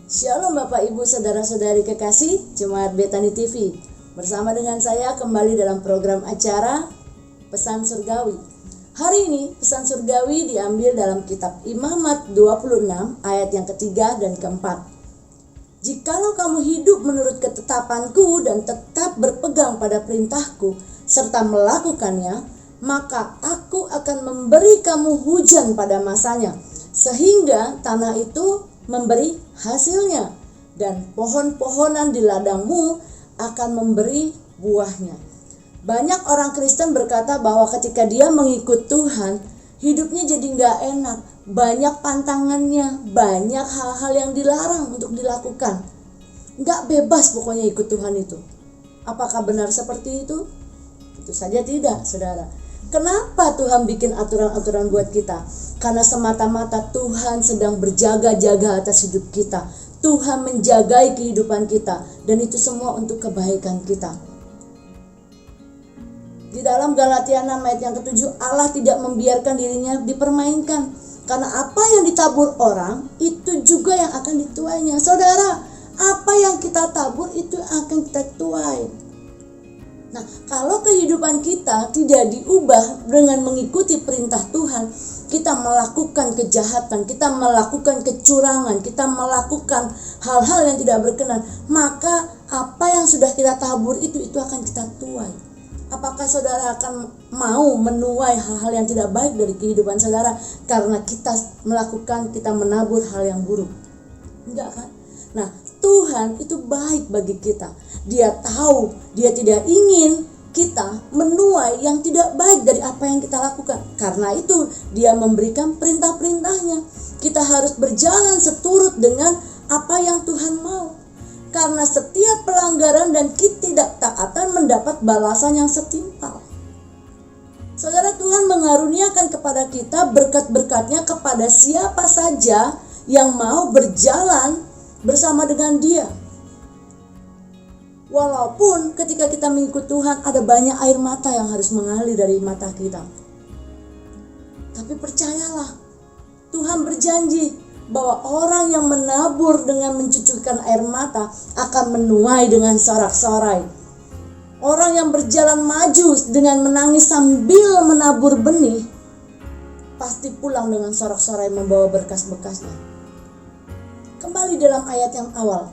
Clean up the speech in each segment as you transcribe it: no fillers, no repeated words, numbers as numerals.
Shalom Bapak Ibu Saudara-saudari kekasih Jemaat Betani TV. Bersama dengan saya kembali dalam program acara Pesan Surgawi. Hari ini pesan surgawi diambil dalam kitab Imamat 26 ayat yang ketiga dan keempat. Jikalau kamu hidup menurut ketetapanku dan tetap berpegang pada perintahku serta melakukannya, maka aku akan memberi kamu hujan pada masanya, sehingga tanah itu memberi hasilnya, dan pohon-pohonan di ladangmu akan memberi buahnya. Banyak orang Kristen berkata bahwa ketika dia mengikut Tuhan, hidupnya jadi gak enak, banyak pantangannya, banyak hal-hal yang dilarang untuk dilakukan. Gak bebas pokoknya ikut Tuhan itu. Apakah benar seperti itu? Tentu saja tidak, saudara. Kenapa Tuhan bikin aturan-aturan buat kita? Karena semata-mata Tuhan sedang berjaga-jaga atas hidup kita. Tuhan menjagai kehidupan kita, dan itu semua untuk kebaikan kita. Di dalam Galatia 6 ayat yang ke-7, Allah tidak membiarkan dirinya dipermainkan. Karena apa yang ditabur orang, itu juga yang akan dituainya. Saudara, apa yang kita tabur, itu akan kita tuai. Nah, kalau kehidupan kita tidak diubah dengan mengikuti perintah Tuhan, kita melakukan kejahatan, kita melakukan kecurangan, kita melakukan hal-hal yang tidak berkenan, maka apa yang sudah kita tabur itu akan kita tuai. Apakah saudara akan mau menuai hal-hal yang tidak baik dari kehidupan saudara karena kita menabur hal yang buruk? Enggak kan? Nah, Tuhan itu baik bagi kita. Dia tahu, dia tidak ingin kita menuai yang tidak baik dari apa yang kita lakukan. Karena itu dia memberikan perintah-perintahnya. Kita harus berjalan seturut dengan apa yang Tuhan mau. Karena setiap pelanggaran dan ketidaktaatan mendapat balasan yang setimpal. Saudara, Tuhan mengaruniakan kepada kita berkat-berkatnya kepada siapa saja yang mau berjalan bersama dengan dia. Walaupun ketika kita mengikut Tuhan ada banyak air mata yang harus mengalir dari mata kita. Tapi percayalah, Tuhan berjanji bahwa orang yang menabur dengan mencucurkan air mata akan menuai dengan sorak-sorai. Orang yang berjalan maju dengan menangis sambil menabur benih pasti pulang dengan sorak-sorai membawa berkas-berkasnya. Kembali dalam ayat yang awal.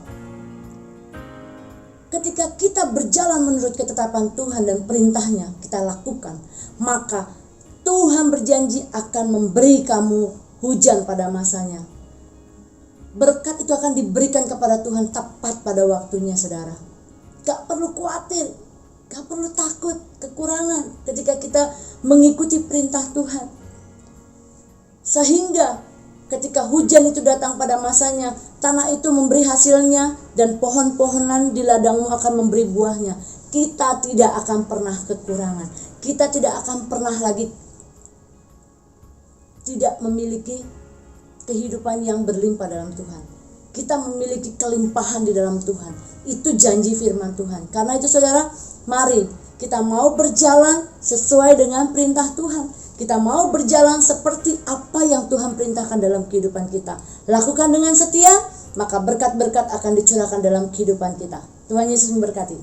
Ketika kita berjalan menurut ketetapan Tuhan dan perintahnya kita lakukan, maka Tuhan berjanji akan memberi kamu hujan pada masanya. Berkat itu akan diberikan kepada Tuhan tepat pada waktunya, saudara. Gak perlu khawatir, gak perlu takut kekurangan ketika kita mengikuti perintah Tuhan. Sehingga ketika hujan itu datang pada masanya, tanah itu memberi hasilnya dan pohon-pohonan di ladangmu akan memberi buahnya. Kita tidak akan pernah kekurangan. Kita tidak akan pernah lagi tidak memiliki kehidupan yang berlimpah dalam Tuhan. Kita memiliki kelimpahan di dalam Tuhan. Itu janji firman Tuhan. Karena itu saudara, mari kita mau berjalan sesuai dengan perintah Tuhan. Kita mau berjalan seperti apa yang Tuhan perintahkan dalam kehidupan kita. Lakukan dengan setia, maka berkat-berkat akan dicurahkan dalam kehidupan kita. Tuhan Yesus memberkati.